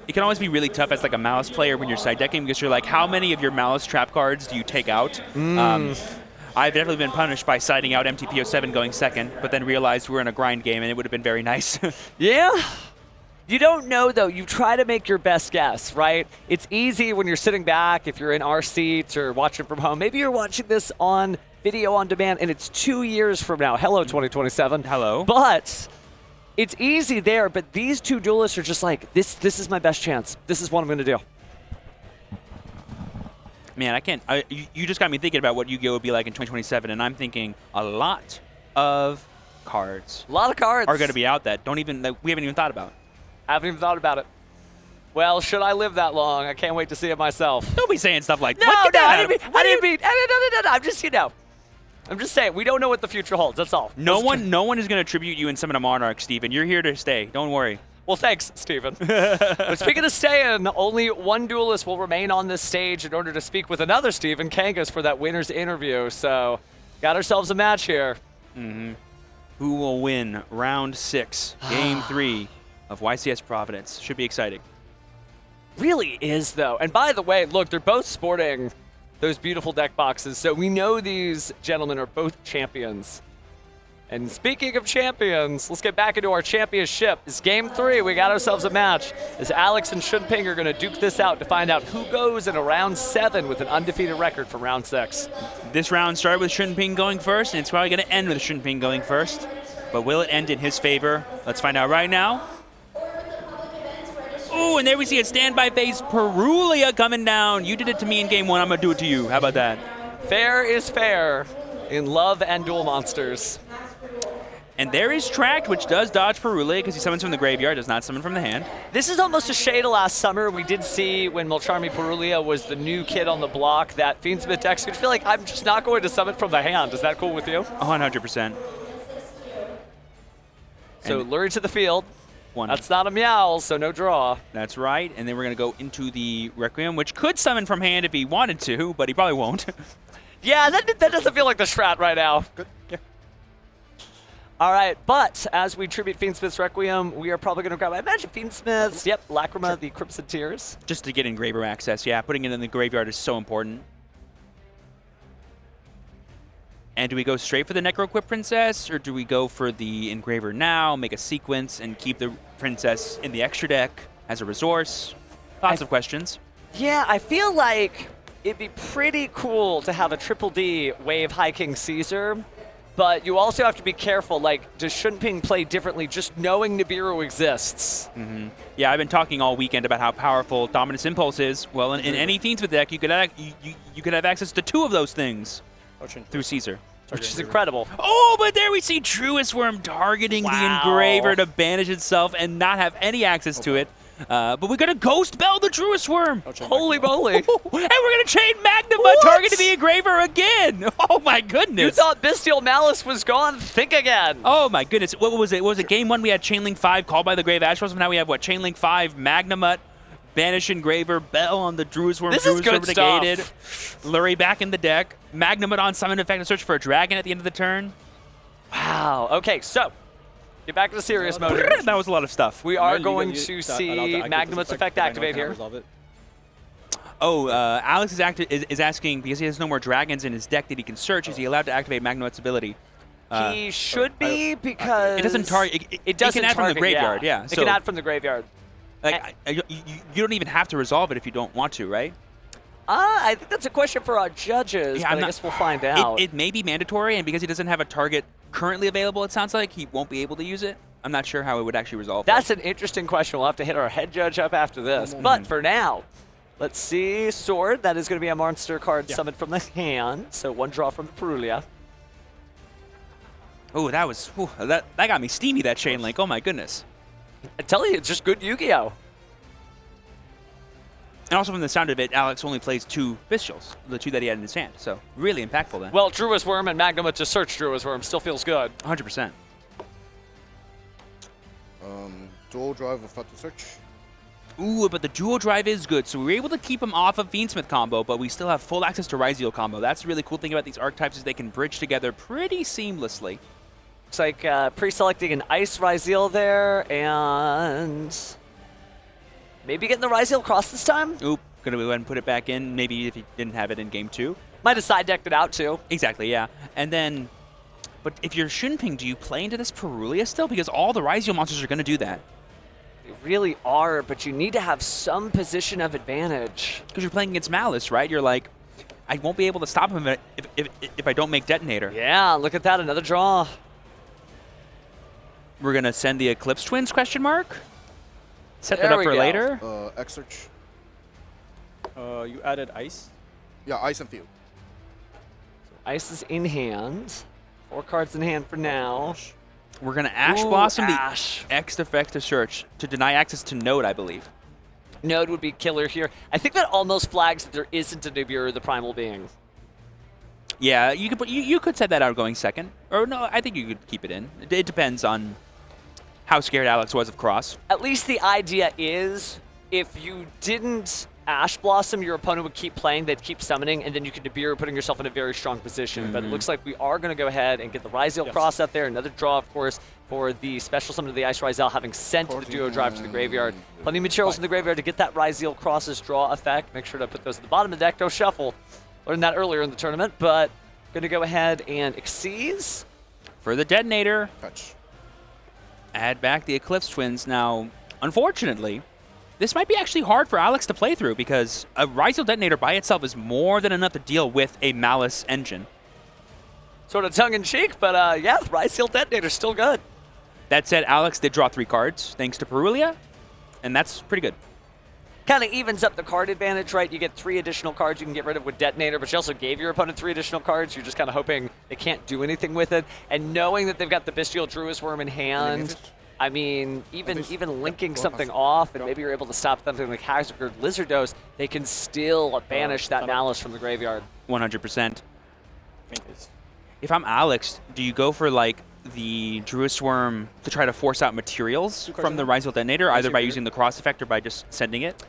It can always be really tough as like a Malice player when you're side decking because you're like, how many of your Malice trap cards do you take out? I've definitely been punished by siding out MTPO7 going second, but then realized we were in a grind game and it would have been very nice. Yeah. You don't know, though. You try to make your best guess, right? It's easy when you're sitting back, if you're in our seats or watching from home. Maybe you're watching this on video on demand, and it's 2 years from now. Hello, 2027. Hello. But it's easy there, but these two duelists are just like, this is my best chance. This is what I'm going to do. Man, I can't. You just got me thinking about what Yu-Gi-Oh! Would be like in 2027, and I'm thinking a lot of cards. A lot of cards are going to be out that we haven't even thought about. I haven't even thought about it. Well, should I live that long? I can't wait to see it myself. Don't be saying stuff like no, I didn't mean. I'm just, I'm just saying, we don't know what the future holds. That's all. No one is going to tribute you in Summon a Monarch, Steven. You're here to stay. Don't worry. Well, thanks, Steven. But speaking of staying, only one duelist will remain on this stage in order to speak with another Steven, Kangas, for that winner's interview. So, got ourselves a match here. Who will win round 6, game 3 of YCS Providence? Should be exciting. Really is, though. And by the way, look, they're both sporting those beautiful deck boxes. So we know these gentlemen are both champions. And speaking of champions, let's get back into our championship. It's game 3. We got ourselves a match as Alex and Shunping are going to duke this out to find out who goes in a round 7 with an undefeated record from round 6. This round started with Shunping going first, and it's probably going to end with Shunping going first. But will it end in his favor? Let's find out right now. Ooh, and there we see a standby phase, Perulia coming down. You did it to me in game 1. I'm going to do it to you. How about that? Fair is fair in love and duel monsters. And there is Tract, which does dodge Perulia because he summons from the graveyard, does not summon from the hand. This is almost a shade of last summer. We did see when Mulcharmy Perulia was the new kid on the block that Fiendsmith decks could feel like, I'm just not going to summon from the hand. Is that cool with you? 100%. So lure to the field. 1. That's not a meow, so no draw. That's right. And then we're going to go into the Requiem, which could summon from hand if he wanted to, but he probably won't. Yeah, that doesn't feel like the strat right now. Good. Yeah. All right, but as we tribute Fiendsmith's Requiem, we are probably going to grab, I imagine, Fiendsmith's, yep, Lacrima, the Crimson Tears. Just to get engraver access, yeah. Putting it in the graveyard is so important. And do we go straight for the Necroquip Princess, or do we go for the engraver now, make a sequence, and keep the princess in the extra deck as a resource? Lots of questions. Yeah, I feel like it'd be pretty cool to have a Triple D wave High King Caesar, but you also have to be careful. Like, does Shunping play differently just knowing Nibiru exists? Yeah, I've been talking all weekend about how powerful Dominus Impulse is. Well, in any Fiendsmith deck, you could have access to 2 of those things through Caesar. Which is incredible. Oh, but there we see Truest Worm targeting the engraver to banish itself and not have any access to it. But we're going to Ghost Bell the Truest Worm. Holy moly. And we're going to chain Magnuma targeting the engraver again. Oh, my goodness. You thought Bestial Malice was gone? Think again. Oh, my goodness. What was it? What was it game 1? We had Chainlink 5 called by the Grave Astros. And now we have, what, Chainlink 5, Magnamut, Banish Engraver, Bell on the Druid's Worm. This is good negated. stuff. Lurie back in the deck. Magnamut on Summon Effect and search for a dragon at the end of the turn. Wow. Okay, so get back to the serious mode. That was a lot of stuff. We are going to see Magnamut's effect activate here. Oh, Alex is asking, because he has no more dragons in his deck that he can search, is he allowed to activate Magnamut's ability? He should be, because it doesn't target. It doesn't can add from the graveyard, yeah. It can add from the graveyard. Like, you don't even have to resolve it if you don't want to, right? I think that's a question for our judges, Yeah, but I guess we'll find out. It may be mandatory, and because he doesn't have a target currently available, it sounds like he won't be able to use it. I'm not sure how it would actually resolve. That's an interesting question. We'll have to hit our head judge up after this. But for now, let's see. Sword, that is going to be a monster card summoned from the hand. So 1 draw from Perulia. Oh, that was that got me steamy, that chain link. Oh my goodness. I tell you, it's just good Yu-Gi-Oh! And also from the sound of it, Alex only plays 2 Bestials, the 2 that he had in his hand. So really impactful then. Well, Drua's Worm and Magnum to search Drua's Worm still feels good. 100%. Dual drive of Fatu Search. Ooh, but the dual drive is good. So we were able to keep him off of Fiendsmith combo, but we still have full access to Ryzeal combo. That's the really cool thing about these archetypes is they can bridge together pretty seamlessly. Looks like pre-selecting an Ice Ryzeal there, and maybe getting the Ryzeal cross this time? Oop, gonna go ahead and put it back in, maybe if he didn't have it in game 2. Might have side-decked it out, too. Exactly, yeah. And then, but if you're Shunping, do you play into this Perulia still? Because all the Ryzeal monsters are gonna do that. They really are, but you need to have some position of advantage. Because you're playing against Malice, right? You're like, I won't be able to stop him if I don't make Detonator. Yeah, look at that, another draw. We're gonna send the Eclipse Twins, question mark? Set There that up we for go. later? X Search. You added ice. Yeah, Ice and Field. Ice is in hand. 4 cards in hand for now. We're gonna Ash Ooh, Blossom Ash. the X effect to search to deny access to Node, I believe. Node would be killer here. I think that almost flags that there isn't a Nibiru, the Primal Being. Yeah, you could set that out going second. Or no, I think you could keep it in. It depends on how scared Alex was of Cross. At least the idea is, if you didn't Ash Blossom, your opponent would keep playing, they'd keep summoning, and then you could Nibiru, putting yourself in a very strong position. But it looks like we are going to go ahead and get the Ryzeal cross out there. Another draw, of course, for the special summon of the Ice Ryzeal, having sent the duo drive to the graveyard. Plenty of materials in the graveyard to get that Ryzeal cross's draw effect. Make sure to put those at the bottom of the deck. Don't shuffle. Learned that earlier in the tournament, but going to go ahead and Xyz. For the Detonator, Fetch. add back the Eclipse Twins. Now, unfortunately, this might be actually hard for Alex to play through because a Ryzeal Detonator by itself is more than enough to deal with a Malice engine. Sort of tongue-in-cheek, but yeah, Ryzeal Detonator's still good. That said, Alex did draw 3 cards thanks to Perulia, and that's pretty good. Kind of evens up the card advantage, right? You get 3 additional cards you can get rid of with Detonator, but you also gave your opponent 3 additional cards. You're just kind of hoping they can't do anything with it. And knowing that they've got the Bestial Druid's Worm in hand, I mean, even linking something off, and maybe you're able to stop something like Hazard Lizardos, they can still banish that Malice from the graveyard. 100%. Faint. If I'm Alex, do you go for like the Druid Swarm to try to force out materials from the Ryzeal Detonator, either by using the cross effect or by just sending it?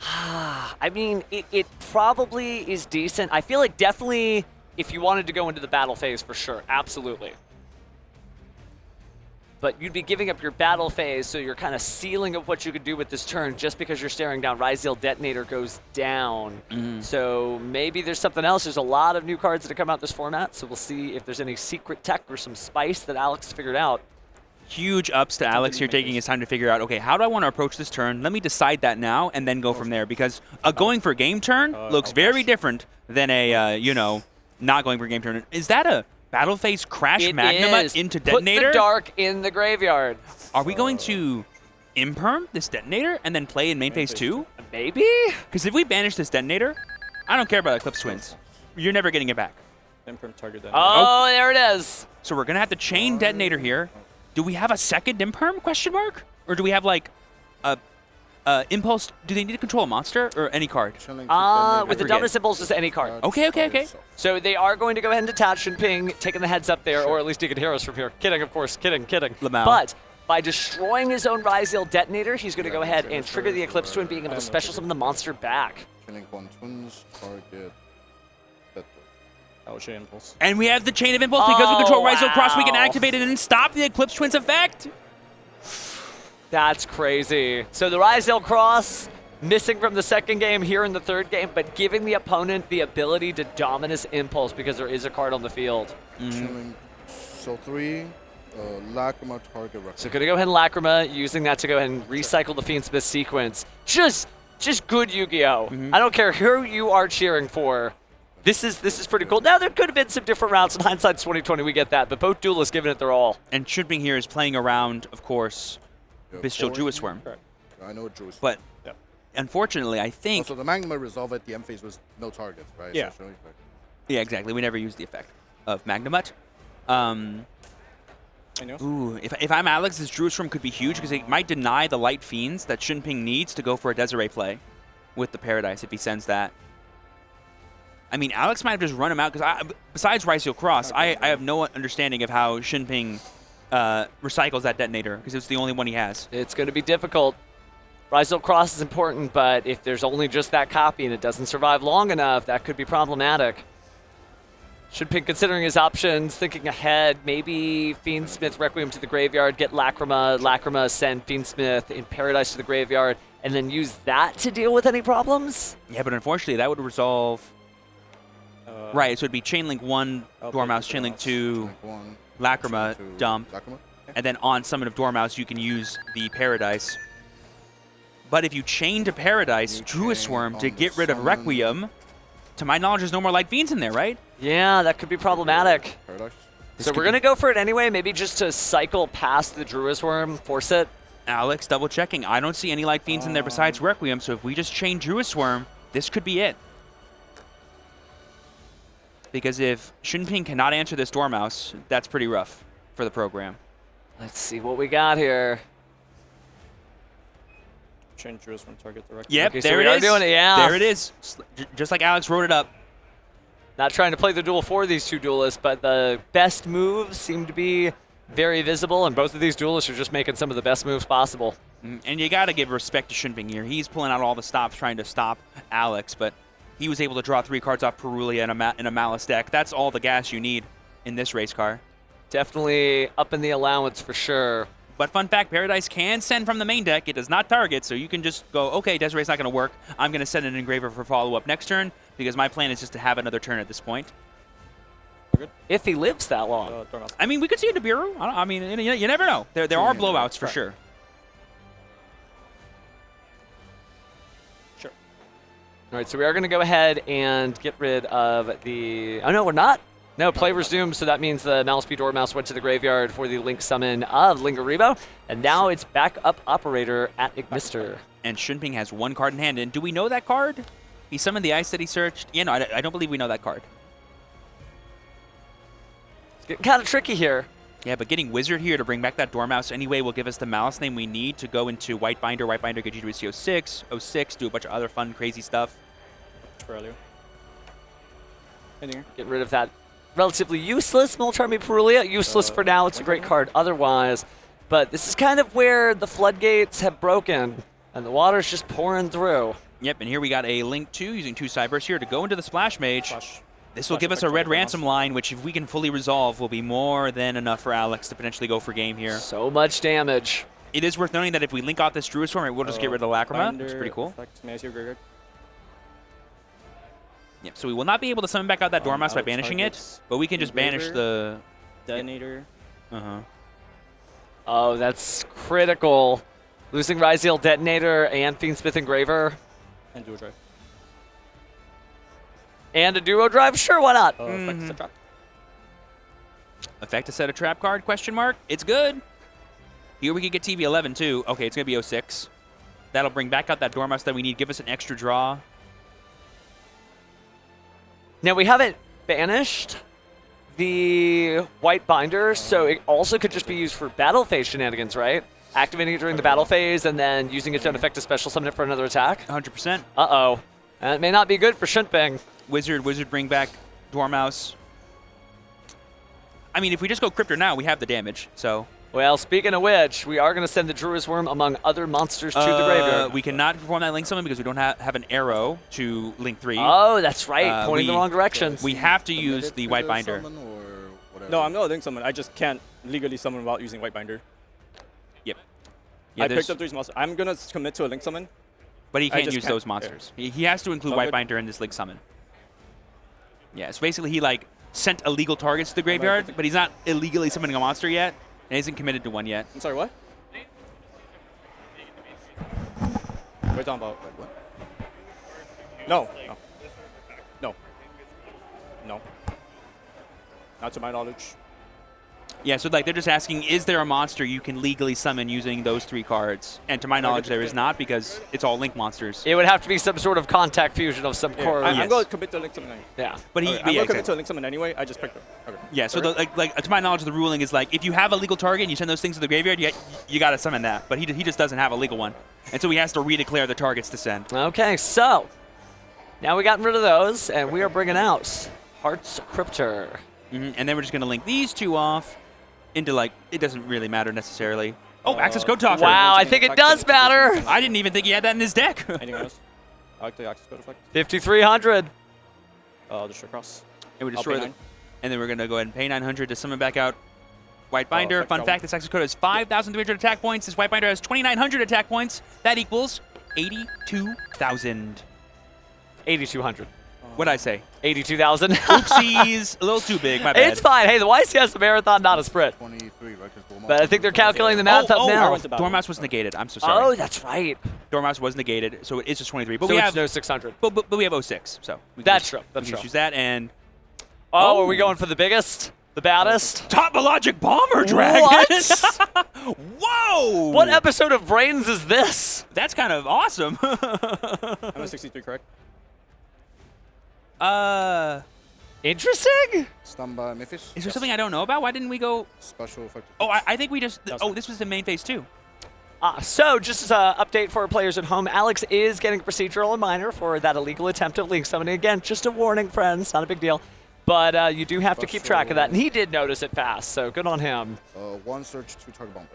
I mean, it probably is decent. I feel like definitely if you wanted to go into the battle phase, for sure. Absolutely. But you'd be giving up your battle phase, so you're kind of ceiling of what you could do with this turn just because you're staring down. Ryzeal Detonator goes down. So maybe there's something else. There's a lot of new cards that have come out this format, so we'll see if there's any secret tech or some spice that Alex figured out. Huge ups to Alex here taking his time to figure out, okay, how do I want to approach this turn? Let me decide that now and then go from there, because a going for game turn looks very different than a, not going for game turn. Is that a battle phase crash Magnamut into Detonator? Put the dark in the graveyard. Are we going to imperm this Detonator and then play in main phase 2? Maybe? Because if we banish this Detonator, I don't care about Eclipse Twins. You're never getting it back. Imperm target that. Oh, there it is. So we're going to have to chain Detonator here. Do we have a second imperm, question mark? Or do we have like a impulse? Do they need to control a monster or any card? With the Dominus Impulse, just any card. Okay. So they are going to go ahead and detach Shunping, taking the heads up there, or at least he can hear us from here. Kidding, of course. Kidding. Lamau. But by destroying his own Ryzeal Detonator, he's going to go ahead and trigger the Eclipse Twin, being able to special summon the monster back. Killing 1 twins, target. Oh, chain impulse. And we have the Chain of Impulse because we control Ryzeal Cross. We can wow. activate it and stop the Eclipse Twins effect. That's crazy. So the Ryzeal Cross missing from the second game here in the third game, but giving the opponent the ability to Dominus Impulse because there is a card on the field. Killing, so 3, Lacrima target record. So gonna go ahead and Lacrima, using that to go ahead and recycle the Fiendsmith sequence. Just good Yu-Gi-Oh! I don't care who you are cheering for. This is pretty cool. Now, there could have been some different routes. In hindsight's 2020, we get that. But both duelists giving it their all. And Shunping here is playing around, of course, Yeah, Bestial four. Druid Swarm. Correct. I know Druid. But Yep. unfortunately, I think... Also, the Magma resolve at the end phase was no targets, right? Yeah. Essentially, like- Yeah, exactly. We never used the effect of Magnamut. I know. Ooh, if I'm Alex, this Druid Swarm could be huge because it might deny the Light Fiends that Shunping needs to go for a Desiree play with the Paradise if he sends that. I mean, Alex might have just run him out because besides Ryseal Cross, I have no understanding of how Shunping recycles that detonator because it's the only one he has. It's going to be difficult. Ryseal Cross is important, but if there's only just that copy and it doesn't survive long enough, that could be problematic. Shunping considering his options, thinking ahead, maybe Fiendsmith Requiem to the graveyard, get Lacrima send Fiendsmith in Paradise to the graveyard, and then use that to deal with any problems? Yeah, but unfortunately, that would resolve... right, so it'd be Chainlink 1, Dormouse, Chainlink 2, Chainlink 1, Lacrima, Chainlink 2, dump, Lacrima. and then on Summon of Dormouse, you can use the Paradise. But if you chain to Paradise, You Druid chain Swarm on to the get rid of summon. Requiem, to my knowledge, there's no more Light Fiends in there, right? Yeah, that could be problematic. Paradise. This So could we're be- going to go for it anyway, maybe just to cycle past the Druisworm, force it. Alex, double checking. I don't see any Light Fiends in there besides Requiem, so if we just chain Druid Swarm, this could be it. Because if Shunping cannot answer this Dormouse, that's pretty rough for the program. Let's see what we got here. Change Druids from target directly. Yep, Okay, so there we it are is. doing it, yeah. There it is. Just like Alex wrote it up. Not trying to play the duel for these two duelists, but the best moves seem to be very visible, and both of these duelists are just making some of the best moves possible. And you got to give respect to Shunping here. He's pulling out all the stops trying to stop Alex, but he was able to draw 3 cards off Perulia in a Malice deck. That's all the gas you need in this race car. Definitely up in the allowance for sure. But fun fact, Paradise can send from the main deck. It does not target, so you can just go, okay, Desiree's not going to work. I'm going to send an Engraver for follow-up next turn because my plan is just to have another turn at this point. If he lives that long. Dormouse. I mean, we could see a Nibiru. I mean, you never know. There are blowouts for sure. Sure. All right, so we are going to go ahead and get rid of the... Oh, no, we're not. No, play resumed, so that means the Malice P Dormouse went to the graveyard for the Link summon of Lingaribo, and now it's backup operator at Ignister. And Shunping has 1 card in hand. And do we know that card? He summoned the ice that he searched. Yeah, no, I don't believe we know that card. It's getting kind of tricky here. Yeah, but getting Wizard here to bring back that Dormouse anyway will give us the Malice name we need to go into White Binder. White Binder gets you to a CO6, 06, do a bunch of other fun, crazy stuff. For earlier. Anything here? Get rid of that relatively useless Molcharmi Perulia. Useless for now. It's a great card otherwise. But this is kind of where the floodgates have broken, and the water's just pouring through. Yep, and here we got a Link 2 using 2 Cyberse here to go into the Splash Mage. Flash. This will Flash give us a effect red target ransom Dormouse. line, which if we can fully resolve will be more than enough for Alex to potentially go for game here. So much damage. It is worth noting that if we link out this Druid Swarm, we'll just get rid of Lacrima. It's pretty cool. Effect, may I see your graveyard? Yep, so we will not be able to summon back out that Dormouse by Alex banishing it, targets but we can just banish the... Detonator. Uh-huh. Oh, that's critical. Losing Ryzeal Detonator and Fiendsmith Engraver. And dual drive. And a duo drive? Sure, why not? Effect is a trap. Effect to set a trap card, question mark. It's good. Here we could get TB11 too. Okay, it's going to be 06. That'll bring back out that Dormouse that we need, give us an extra draw. Now, we haven't banished the White Binder, so it also could just be used for battle phase shenanigans, right? Activating it during the battle phase and then using its own effect to special summon it for another attack. 100%. Uh-oh. That may not be good for Shunping. Wizard bring back Dormouse. I mean, if we just go Cryptor now, we have the damage, so... Well, speaking of which, we are going to send the Druisworm among other monsters to the graveyard. We cannot perform that Link summon because we don't have an arrow to Link 3. Oh, that's right. Pointing the we- wrong direction. We have to Submit use it the to White Binder. summon or whatever. No, I'm not a link summon. I just can't legally summon without using white binder. Yep. I there's- picked up 3 monsters. I'm gonna commit to a link summon. But he I can't just use can't- those monsters. He has to include All White good. Binder in this Link summon. Yeah, so basically he like sent illegal targets to the graveyard, but he's not illegally summoning a monster yet, and isn't committed to one yet. I'm sorry, what? What are you talking about? What? No. No. No. No. Not to my knowledge. Yeah, so like they're just asking, is there a monster you can legally summon using those 3 cards? And to my knowledge, there is not because it's all Link monsters. It would have to be some sort of contact fusion of some core. I'm going to commit to Link Summon anyway. Yeah. But I'm going to commit to Link Summon anyway. I just picked it. Okay. Yeah, so like to my knowledge, the ruling is like if you have a legal target and you send those things to the graveyard, you got to summon that. But he just doesn't have a legal one, and so he has to redeclare the targets to send. Okay, so now we gotten rid of those, and we are bringing out Heart's Cryptor. And then we're just going to link these 2 off into like it doesn't really matter necessarily. Oh, Access Code Talker. Wow, I think it does matter. I didn't even think he had that in his deck. Anything else? I like the access code effect. 5,300. Destroy cross. And we I'll destroy pay them. 9. And then we're going to go ahead and pay 900 to summon back out White Binder. effect Fun double. fact, this Access Code has 5,300 attack points. This White Binder has 2,900 attack points. That equals 82,000. 8,200. What'd I say? 82,000. Oopsies. A little too big, my bad. It's fine. Hey, the YCS marathon, not a sprint. 23, right? 'Cause Dormouse But I think they're calculating the math up oh, now. went to battle. Dormouse was negated. I'm so sorry. Oh, that's right. Dormouse was negated, so it is just 23. But So we it's have no 600. but we have 06, so we can That's just, true. That's we can true. just use that and Oh, are we going for the biggest? The baddest? Topologic Bomber Dragon. What? Whoa! What episode of Brains is this? That's kind of awesome. I'm at 63, correct? Interesting? Stun by Memphis. Is there something I don't know about? Why didn't we go? Special effect. Oh, I think we just. That's Oh, fine. this was the main phase 2. So, just as an update for our players at home, Alex is getting a procedural and minor for that illegal attempt of link summoning. Again, just a warning, friends. Not a big deal. But you do have to keep track of that. And he did notice it fast, so good on him. 1 search, 2 target bomber.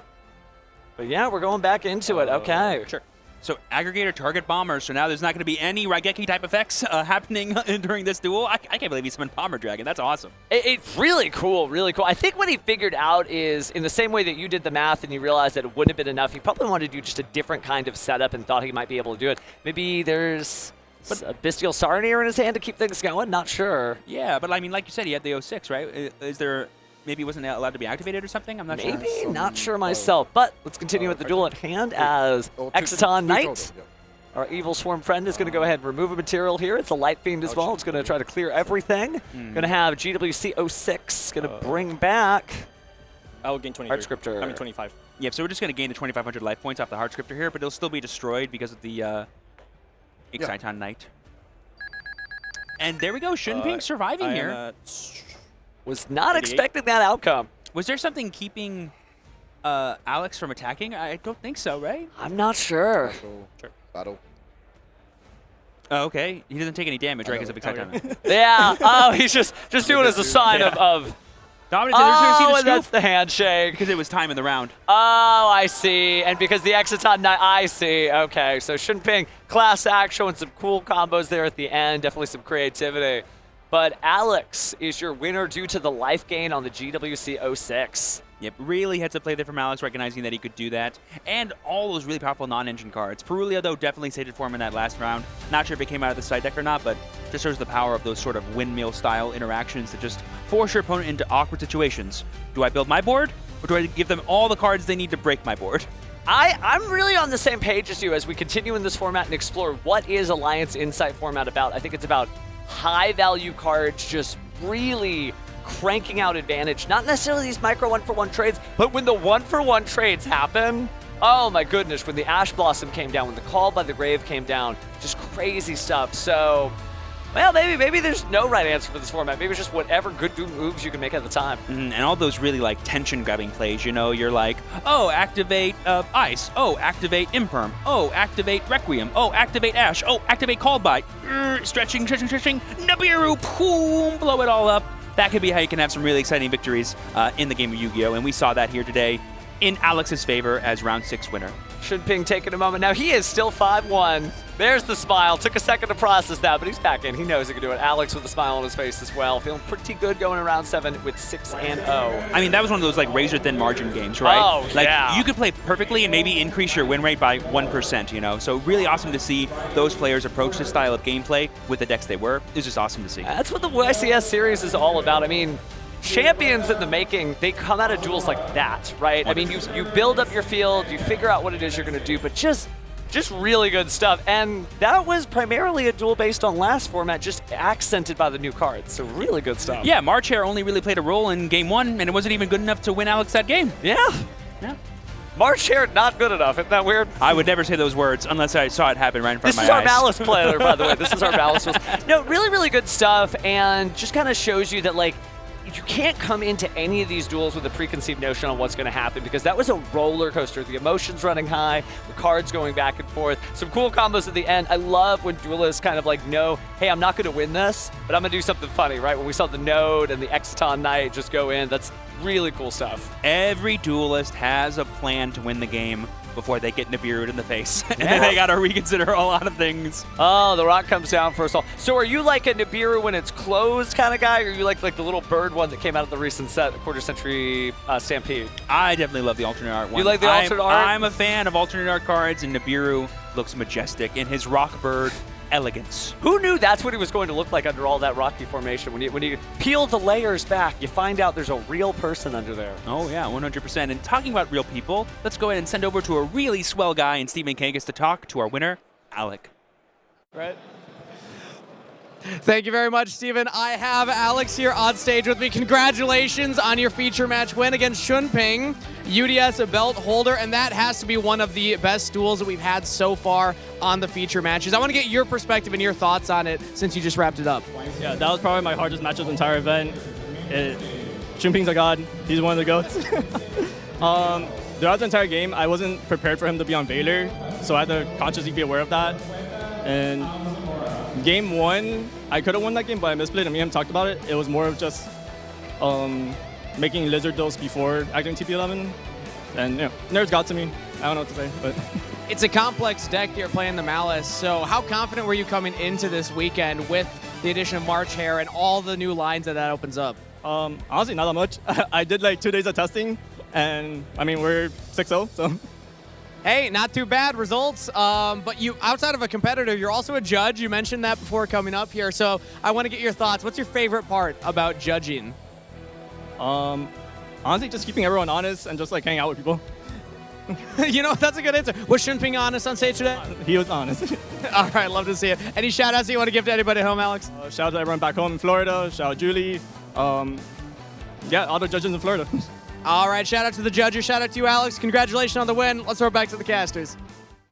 But yeah, we're going back into it. Okay. Sure. So aggregator target bomber. So now there's not going to be any Raigeki type effects happening during this duel. I can't believe he summoned Bomber Dragon. That's awesome. It's really cool, really cool. I think what he figured out is in the same way that you did the math and you realized that it wouldn't have been enough, he probably wanted to do just a different kind of setup and thought he might be able to do it. Maybe there's a Bestial Sarnier in his hand to keep things going? Not sure. Yeah, but I mean, like you said, he had the 06, right? Is there maybe he wasn't allowed to be activated or something? I'm not sure. Maybe, not sure myself. But let's continue with the duel at hand as Exiton Knight, our Evil Swarm friend, is going to go ahead and remove a material here. It's a Light Fiend as well. It's going to try to clear everything. Going to have GWC 06, going to bring back I will gain 20. Heart Scriptor. I mean 25. Yep, so we're just going to gain the 2,500 life points off the Heart Scriptor here, but it'll still be destroyed because of the Exiton Knight. And there we go, Shunping surviving I am here. at Was not 88. expecting that outcome. Was there something keeping Alex from attacking? I don't think so, right? I'm not sure. Sure. Battle. Oh, okay. He doesn't take any damage, right? Because of Exiton. Yeah. Oh, he's just doing it as a sign of Dominant, they're just going to see oh, the and that's scoop the handshake. because it was time in the round. Oh, I see. And because the Exiton Knight, I see. Okay, so Shunping, class act, showing some cool combos there at the end. Definitely some creativity. But Alex is your winner due to the life gain on the GWC 06. Yep, really heads up play there from Alex, recognizing that he could do that. And all those really powerful non-engine cards. Perulia, though, definitely saved it for him in that last round. Not sure if it came out of the side deck or not, but just shows the power of those sort of windmill-style interactions that just force your opponent into awkward situations. Do I build my board, or do I give them all the cards they need to break my board? I'm really on the same page as you as we continue in this format and explore what is Alliance Insight format about. I think it's about high-value cards just really cranking out advantage. Not necessarily these micro one-for-one trades, but when the one-for-one trades happen, oh my goodness, when the Ash Blossom came down, when the Call by the Grave came down, just crazy stuff. So, well, maybe there's no right answer for this format. Maybe it's just whatever good moves you can make at the time. And all those really like tension-grabbing plays, you know, you're like, oh, activate Ice. Oh, activate Imperm. Oh, activate Requiem. Oh, activate Ash. Oh, activate Call by. Stretching. Nibiru. Boom, blow it all up. That could be how you can have some really exciting victories in the game of Yu-Gi-Oh! And we saw that here today in Alex's favor as round 6 winner. Shunping taking a moment. Now, he is still 5-1. There's the smile. Took a second to process that, but he's back in. He knows he can do it. Alex with a smile on his face as well. Feeling pretty good going in round 7 with 6-0. I mean, that was one of those like razor-thin margin games, right? Oh, like, yeah. You could play perfectly and maybe increase your win rate by 1%, you know? So really awesome to see those players approach this style of gameplay with the decks they were. It was just awesome to see. That's what the YCS series is all about. I mean, champions in the making, they come out of duels like that, right? I mean, you build up your field, you figure out what it is you're going to do, but just Just really good stuff. And that was primarily a duel based on last format, just accented by the new cards. So really good stuff. Yeah, March Hare only really played a role in game 1, and it wasn't even good enough to win Alex that game. Yeah. Yeah. March Hare, not good enough. Isn't that weird? I would never say those words unless I saw it happen right in front This of my is eyes. our Malice player, by the way. This is our Malice. No, really, really good stuff, and just kind of shows you that, like, you can't come into any of these duels with a preconceived notion on what's going to happen, because that was a roller coaster. The emotions running high, the cards going back and forth. Some cool combos at the end. I love when duelists kind of like know, hey, I'm not going to win this, but I'm going to do something funny, right? When we saw the Node and the Exciton Knight just go in, that's really cool stuff. Every duelist has a plan to win the game before they get Nibiru'd in the face. And then they got to reconsider a lot of things. Oh, the rock comes down first of all. So are you like a Nibiru when it's closed kind of guy, or are you like the little bird one that came out of the recent set, the Quarter Century Stampede? I definitely love the alternate art one. You like the alternate art? I'm a fan of alternate art cards, and Nibiru looks majestic in his rock bird elegance. Who knew that's what he was going to look like under all that rocky formation? When you peel the layers back, you find out there's a real person under there. Oh yeah, 100%. And talking about real people, let's go ahead and send over to a really swell guy in Stephen Kangas to talk to our winner, Alec. Right. Thank you very much, Steven. I have Alex here on stage with me. Congratulations on your feature match win against Shunping, UDS belt holder, and that has to be one of the best duels that we've had so far on the feature matches. I want to get your perspective and your thoughts on it since you just wrapped it up. Yeah, that was probably my hardest match of the entire event. Shunping's a god. He's one of the GOATs. Throughout the entire game, I wasn't prepared for him to be on Valor, so I had to consciously be aware of that. And game 1, I could have won that game, but I misplayed, and me and him talked about it. It was more of just making Lizard dose before acting TP11. And, you know, nerds got to me. I don't know what to say, but... It's a complex deck you're playing the Malice, so how confident were you coming into this weekend with the addition of March Hare and all the new lines that opens up? Honestly, not that much. I did like 2 days of testing, and, I mean, we're 6-0, so... Hey, not too bad results, but you, outside of a competitor, you're also a judge. You mentioned that before coming up here, so I want to get your thoughts. What's your favorite part about judging? Honestly, just keeping everyone honest and just like hanging out with people. You know, that's a good answer. Was Shunping honest on stage today? He was honest. All right, love to see it. Any shout-outs you want to give to anybody at home, Alex? Shout out to everyone back home in Florida. Shout out Julie. Yeah, all the judges in Florida. All right, shout out to the judges. Shout out to you, Alex. Congratulations on the win. Let's throw it back to the casters.